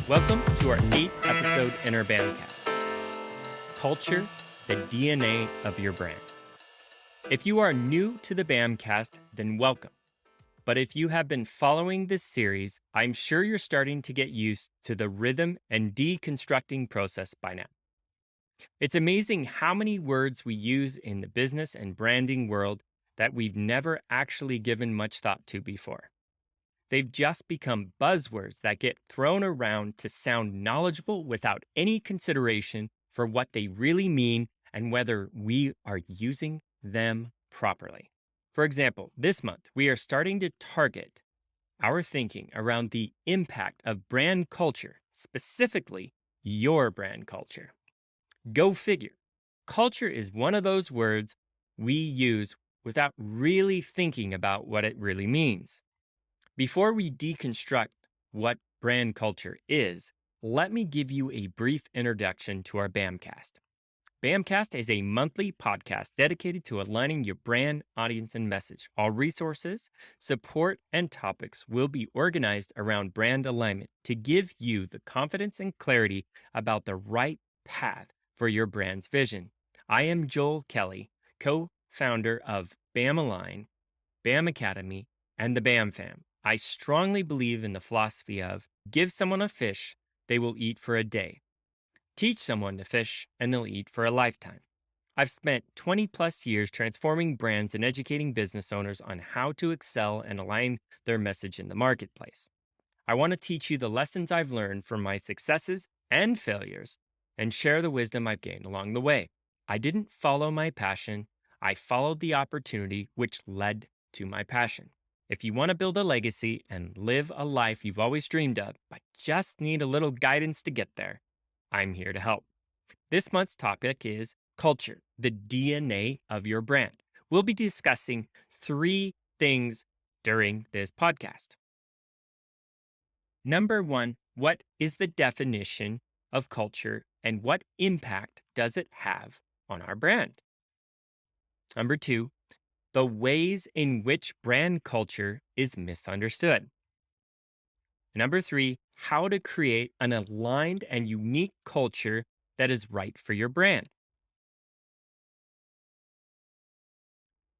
Welcome to our 8th episode in our BAMcast. Culture, the DNA of your brand. If you are new to the BAMcast, then welcome. But if you have been following this series, I'm sure you're starting to get used to the rhythm and deconstructing process by now. It's amazing how many words we use in the business and branding world that we've never actually given much thought to before. They've just become buzzwords that get thrown around to sound knowledgeable without any consideration for what they really mean and whether we are using them properly. For example, this month, we are starting to target our thinking around the impact of brand culture, specifically your brand culture. Go figure. Culture is one of those words we use without really thinking about what it really means. Before we deconstruct what brand culture is, let me give you a brief introduction to our BAMcast. BAMcast is a monthly podcast dedicated to aligning your brand, audience, and message. All resources, support, and topics will be organized around brand alignment to give you the confidence and clarity about the right path for your brand's vision. I am Joel Kelly, co-founder of BAMalign, BAM Academy, and the BAM Fam. I strongly believe in the philosophy of give someone a fish, they will eat for a day. Teach someone to fish, and they'll eat for a lifetime. I've spent 20 plus years transforming brands and educating business owners on how to excel and align their message in the marketplace. I want to teach you the lessons I've learned from my successes and failures and share the wisdom I've gained along the way. I didn't follow my passion, I followed the opportunity which led to my passion. If you want to build a legacy and live a life you've always dreamed of, but just need a little guidance to get there, I'm here to help. This month's topic is culture, the DNA of your brand. We'll be discussing 3 things during this podcast. Number 1, what is the definition of culture and what impact does it have on our brand? Number 2, the ways in which brand culture is misunderstood. Number 3, how to create an aligned and unique culture that is right for your brand.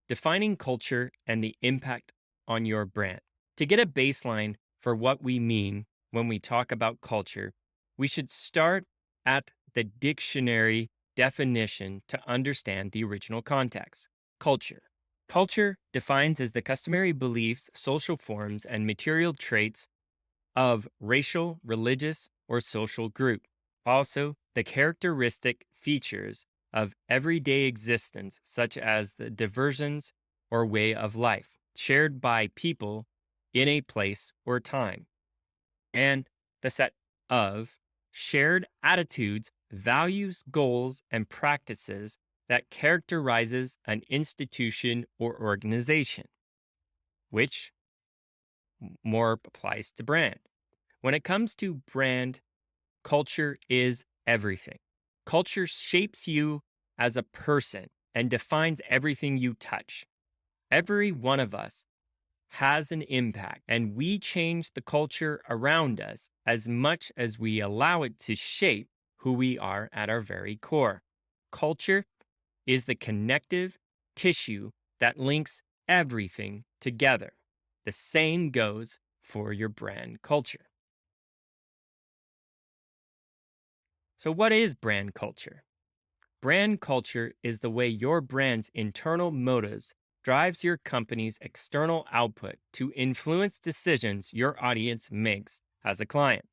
Defining culture and the impact on your brand. To get a baseline for what we mean when we talk about culture, we should start at the dictionary definition to understand the original context. Culture. Culture defines as the customary beliefs, social forms, and material traits of racial, religious, or social group. Also, the characteristic features of everyday existence, such as the diversions or way of life, shared by people in a place or time. And the set of shared attitudes, values, goals, and practices that characterizes an institution or organization, which more applies to brand. When it comes to brand, culture is everything. Culture shapes you as a person and defines everything you touch. Every one of us has an impact, and we change the culture around us as much as we allow it to shape who we are at our very core. Culture is the connective tissue that links everything together. The same goes for your brand culture. So, what is brand culture? Brand culture is the way your brand's internal motives drives your company's external output to influence decisions your audience makes as a client.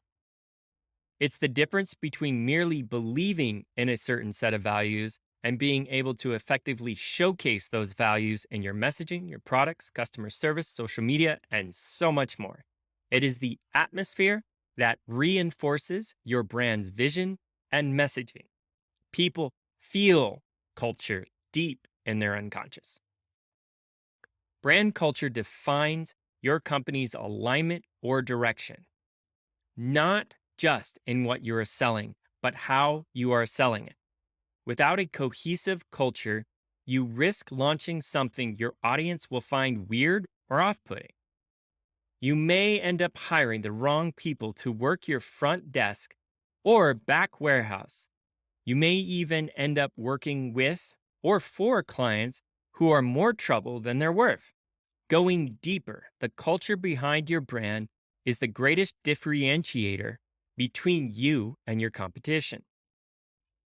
It's the difference between merely believing in a certain set of values and being able to effectively showcase those values in your messaging, your products, customer service, social media, and so much more. It is the atmosphere that reinforces your brand's vision and messaging. People feel culture deep in their unconscious. Brand culture defines your company's alignment or direction, not just in what you are selling, but how you are selling it. Without a cohesive culture, you risk launching something your audience will find weird or off-putting. You may end up hiring the wrong people to work your front desk or back warehouse. You may even end up working with or for clients who are more trouble than they're worth. Going deeper, the culture behind your brand is the greatest differentiator between you and your competition.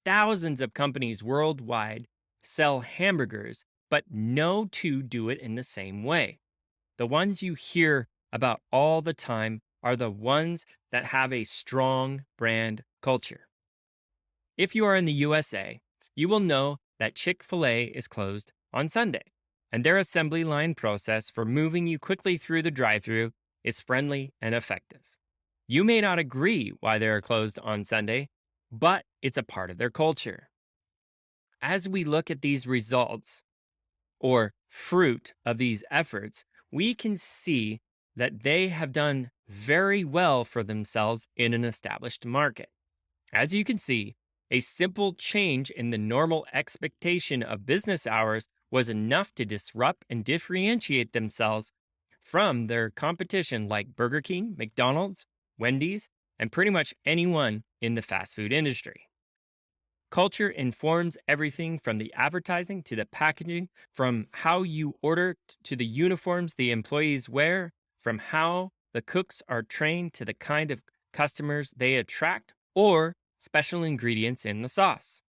Thousands of companies worldwide sell hamburgers, but no two do it in the same way. The ones you hear about all the time are the ones that have a strong brand culture. If you are in the USA, you will know that Chick-fil-A is closed on Sunday, and their assembly line process for moving you quickly through the drive-thru is friendly and effective. You may not agree why they are closed on Sunday, but it's a part of their culture. As we look at these results or fruit of these efforts, we can see that they have done very well for themselves in an established market. As you can see, a simple change in the normal expectation of business hours was enough to disrupt and differentiate themselves from their competition like Burger King, McDonald's, Wendy's, and pretty much anyone in the fast food industry. Culture informs everything from the advertising to the packaging, from how you order to the uniforms the employees wear, from how the cooks are trained to the kind of customers they attract or special ingredients in the sauce.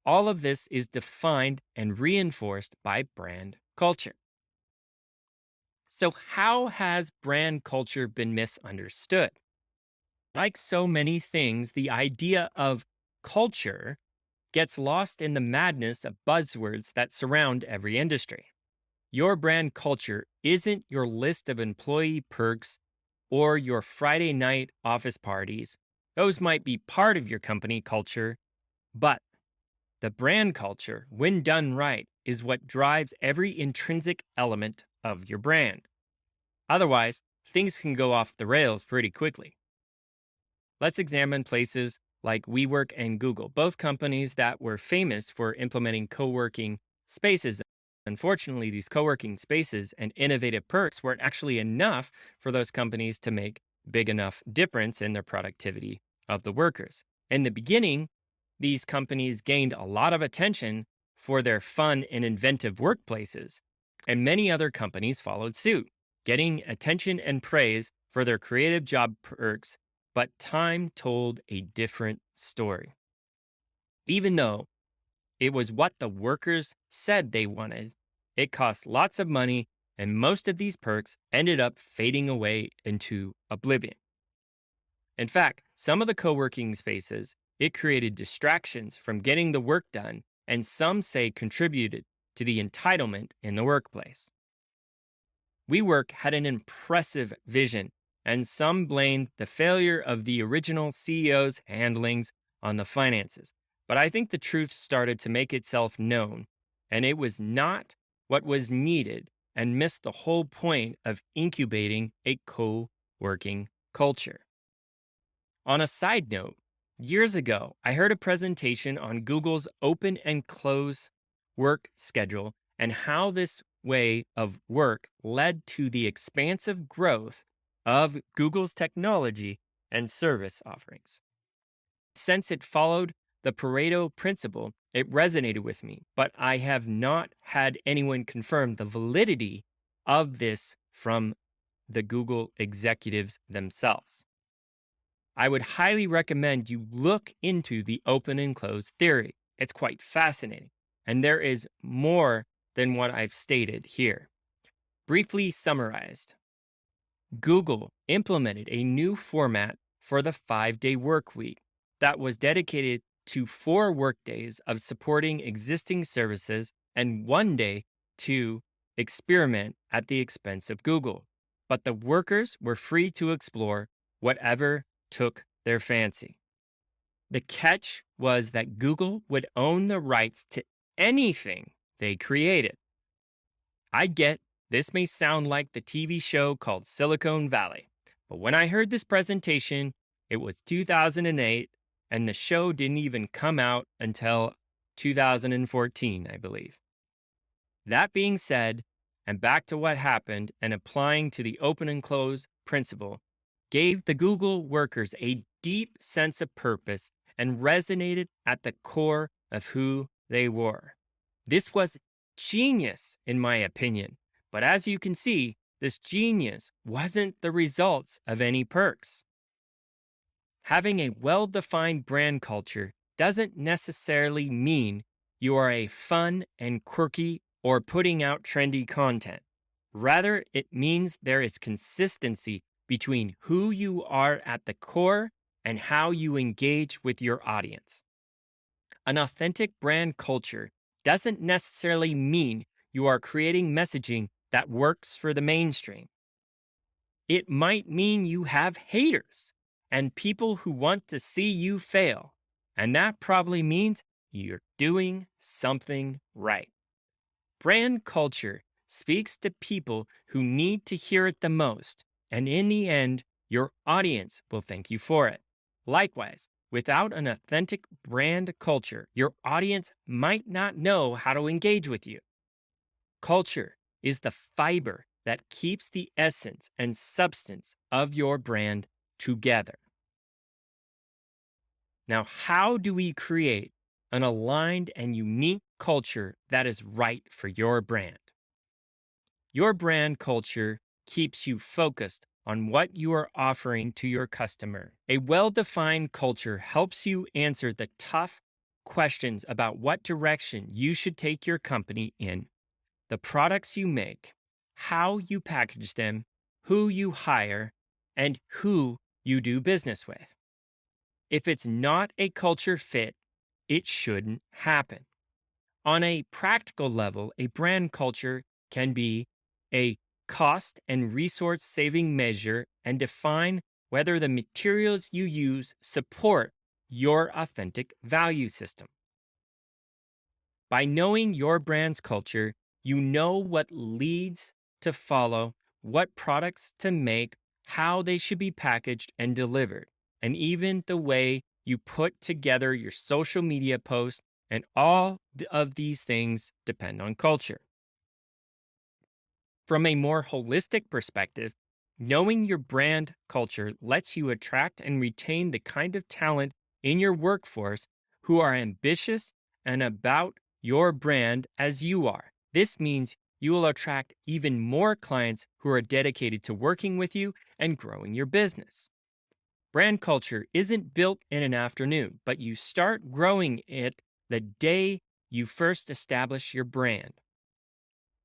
All of this is defined and reinforced by brand culture. So, how has brand culture been misunderstood? Like so many things, the idea of culture gets lost in the madness of buzzwords that surround every industry. Your brand culture isn't your list of employee perks or your Friday night office parties. Those might be part of your company culture, but the brand culture, when done right, is what drives every intrinsic element of your brand. Otherwise, things can go off the rails pretty quickly. Let's examine places like WeWork and Google, both companies that were famous for implementing co-working spaces. Unfortunately, these co-working spaces and innovative perks weren't actually enough for those companies to make big enough difference in their productivity of the workers. In the beginning, these companies gained a lot of attention for their fun and inventive workplaces, and many other companies followed suit, getting attention and praise for their creative job perks, but time told a different story. Even though it was what the workers said they wanted, it cost lots of money, and most of these perks ended up fading away into oblivion. In fact, some of the co-working spaces, it created distractions from getting the work done, and some say contributed to the entitlement in the workplace. WeWork had an impressive vision, and some blamed the failure of the original CEO's handlings on the finances. But I think the truth started to make itself known, and it was not what was needed and missed the whole point of incubating a co-working culture. On a side note, years ago, I heard a presentation on Google's open and close work schedule and how this way of work led to the expansive growth of Google's technology and service offerings. Since it followed the Pareto principle, it resonated with me, but I have not had anyone confirm the validity of this from the Google executives themselves. I would highly recommend you look into the open and close theory. It's quite fascinating, and there is more than what I've stated here. Briefly summarized, Google implemented a new format for the 5-day work week that was dedicated to 4 workdays of supporting existing services and 1 day to experiment at the expense of Google. But the workers were free to explore whatever took their fancy. The catch was that Google would own the rights to anything they created. I get this may sound like the TV show called Silicon Valley, but when I heard this presentation, it was 2008, and the show didn't even come out until 2014, I believe. That being said, and back to what happened and applying to the open and close principle gave the Google workers a deep sense of purpose and resonated at the core of who they were. This was genius, in my opinion, but as you can see, this genius wasn't the results of any perks. Having a well defined brand culture doesn't necessarily mean you are a fun and quirky or putting out trendy content. Rather, it means there is consistency between who you are at the core and how you engage with your audience. An authentic brand culture doesn't necessarily mean you are creating messaging that works for the mainstream. It might mean you have haters and people who want to see you fail, and that probably means you're doing something right. Brand culture speaks to people who need to hear it the most, and in the end, your audience will thank you for it. Likewise, without an authentic brand culture, your audience might not know how to engage with you. Culture is the fiber that keeps the essence and substance of your brand together. Now, how do we create an aligned and unique culture that is right for your brand? Your brand culture keeps you focused on what you are offering to your customer. A well defined culture helps you answer the tough questions about what direction you should take your company in, the products you make, how you package them, who you hire, and who you do business with. If it's not a culture fit, it shouldn't happen. On a practical level, a brand culture can be a cost and resource saving measure and define whether the materials you use support your authentic value system. By knowing your brand's culture, you know what leads to follow, what products to make, how they should be packaged and delivered, and even the way you put together your social media posts, and all of these things depend on culture. From a more holistic perspective, knowing your brand culture lets you attract and retain the kind of talent in your workforce who are ambitious and about your brand as you are. This means you will attract even more clients who are dedicated to working with you and growing your business. Brand culture isn't built in an afternoon, but you start growing it the day you first establish your brand.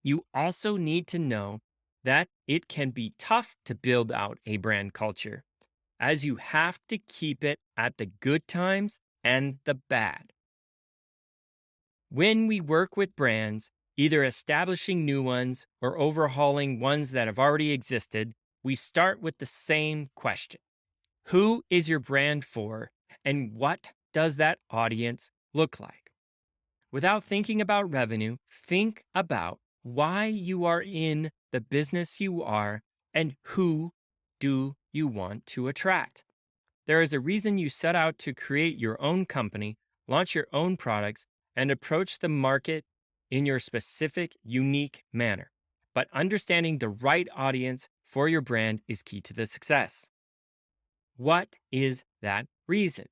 You also need to know that it can be tough to build out a brand culture, as you have to keep it at the good times and the bad. When we work with brands, either establishing new ones or overhauling ones that have already existed, we start with the same question. Who is your brand for, and what does that audience look like? Without thinking about revenue, think about why you are in the business you are and who do you want to attract. There is a reason you set out to create your own company, launch your own products, and approach the market in your specific, unique manner. But understanding the right audience for your brand is key to the success. What is that reason?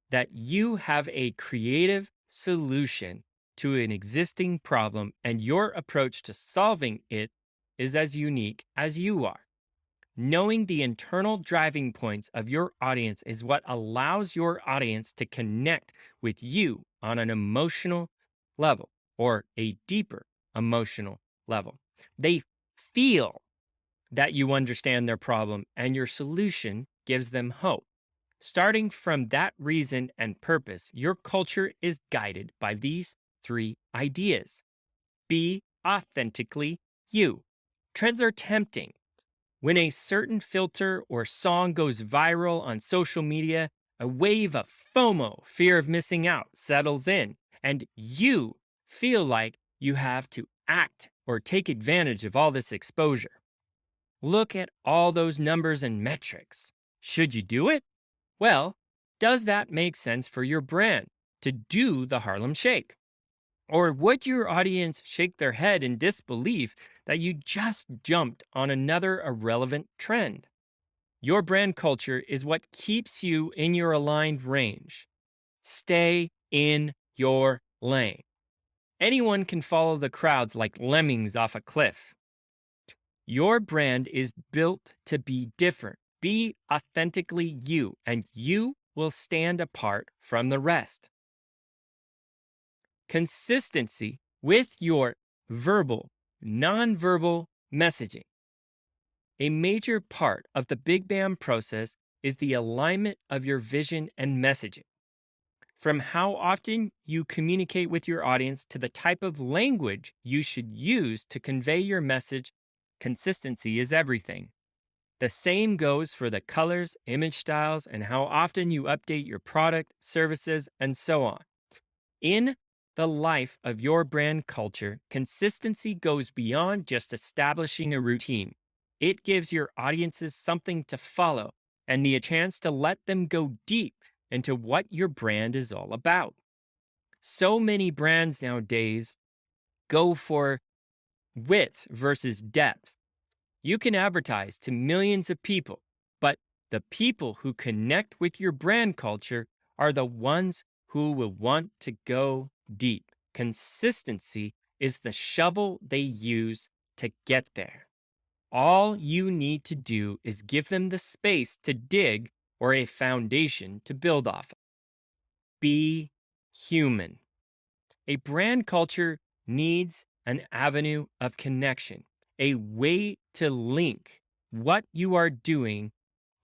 That you have a creative solution to an existing problem and your approach to solving it is as unique as you are. Knowing the internal driving points of your audience is what allows your audience to connect with you on an emotional level or a deeper emotional level. They feel that you understand their problem and your solution gives them hope. Starting from that reason and purpose, your culture is guided by these three ideas. Be authentically you. Trends are tempting. When a certain filter or song goes viral on social media, a wave of FOMO, fear of missing out, settles in, and you feel like you have to act or take advantage of all this exposure. Look at all those numbers and metrics. Should you do it? Well, does that make sense for your brand to do the Harlem Shake? Or would your audience shake their head in disbelief that you just jumped on another irrelevant trend? Your brand culture is what keeps you in your aligned range. Stay in your lane. Anyone can follow the crowds like lemmings off a cliff. Your brand is built to be different. Be authentically you, and you will stand apart from the rest. Consistency with your verbal, nonverbal messaging. A major part of the Big BAM process is the alignment of your vision and messaging. From how often you communicate with your audience to the type of language you should use to convey your message, consistency is everything. The same goes for the colors, image styles, and how often you update your product, services, and so on. In the life of your brand culture, consistency goes beyond just establishing a routine. It gives your audiences something to follow and the chance to let them go deep into what your brand is all about. So many brands nowadays go for width versus depth. You can advertise to millions of people, but the people who connect with your brand culture are the ones who will want to go deep. Consistency is the shovel they use to get there. All you need to do is give them the space to dig or a foundation to build off of. Be human. A brand culture needs an avenue of connection, a way to link what you are doing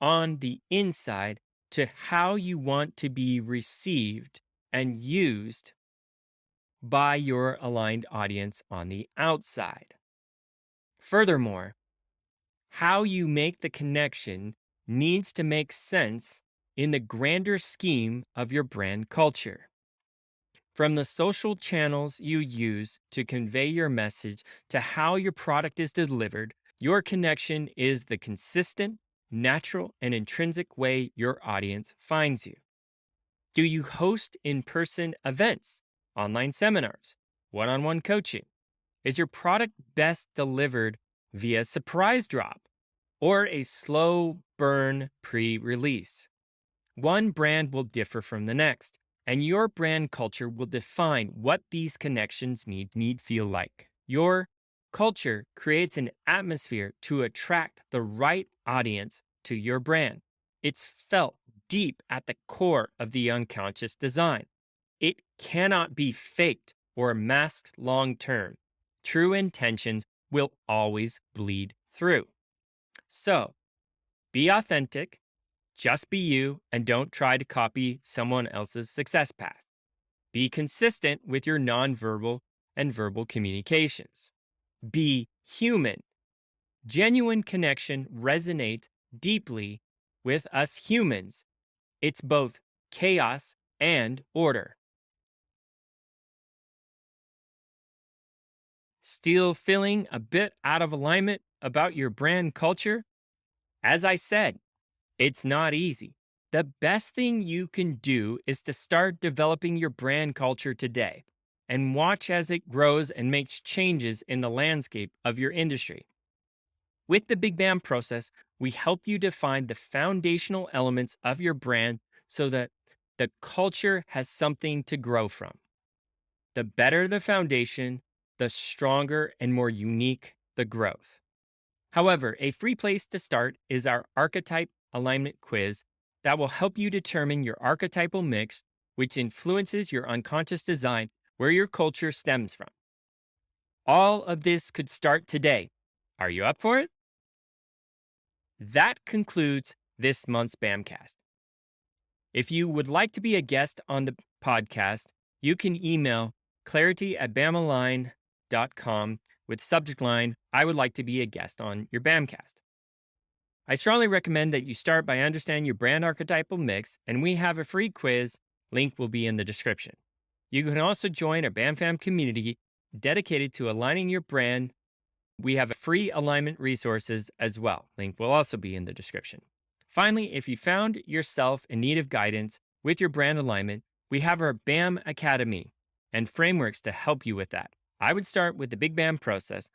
on the inside to how you want to be received and used by your aligned audience on the outside. Furthermore, how you make the connection needs to make sense in the grander scheme of your brand culture. From the social channels you use to convey your message to how your product is delivered, your connection is the consistent, natural, and intrinsic way your audience finds you. Do you host in person events, online seminars, one on one coaching? Is your product best delivered via surprise drop or a slow burn pre release? One brand will differ from the next, and your brand culture will define what these connections need feel like. Your culture creates an atmosphere to attract the right audience to your brand. It's felt deep at the core of the unconscious design. It cannot be faked or masked long term. True intentions will always bleed through. So, be authentic, just be you, and don't try to copy someone else's success path. Be consistent with your nonverbal and verbal communications. Be human. Genuine connection resonates deeply with us humans. It's both chaos and order. Still feeling a bit out of alignment about your brand culture? As I said, it's not easy. The best thing you can do is to start developing your brand culture today and watch as it grows and makes changes in the landscape of your industry. With the Big BAM process, we help you define the foundational elements of your brand so that the culture has something to grow from. The better the foundation, the stronger and more unique the growth. However, a free place to start is our archetype alignment quiz that will help you determine your archetypal mix, which influences your unconscious design, where your culture stems from. All of this could start today. Are you up for it? That concludes this month's BAMcast. If you would like to be a guest on the podcast, you can email clarity@bamalign.com with subject line, I would like to be a guest on your BAMcast. I strongly recommend that you start by understanding your brand archetypal mix, and we have a free quiz. Link will be in the description. You can also join our BAMFam community dedicated to aligning your brand. We have free alignment resources as well. Link will also be in the description. Finally, if you found yourself in need of guidance with your brand alignment, we have our BAM Academy. and frameworks to help you with that. I would start with the Big BAM process.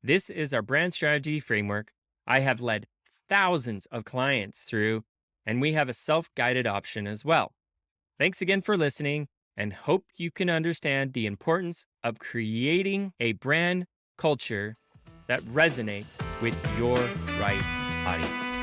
This is our brand strategy framework I have led thousands of clients through, and we have a self-guided option as well. Thanks again for listening, and hope you can understand the importance of creating a brand culture that resonates with your right audience.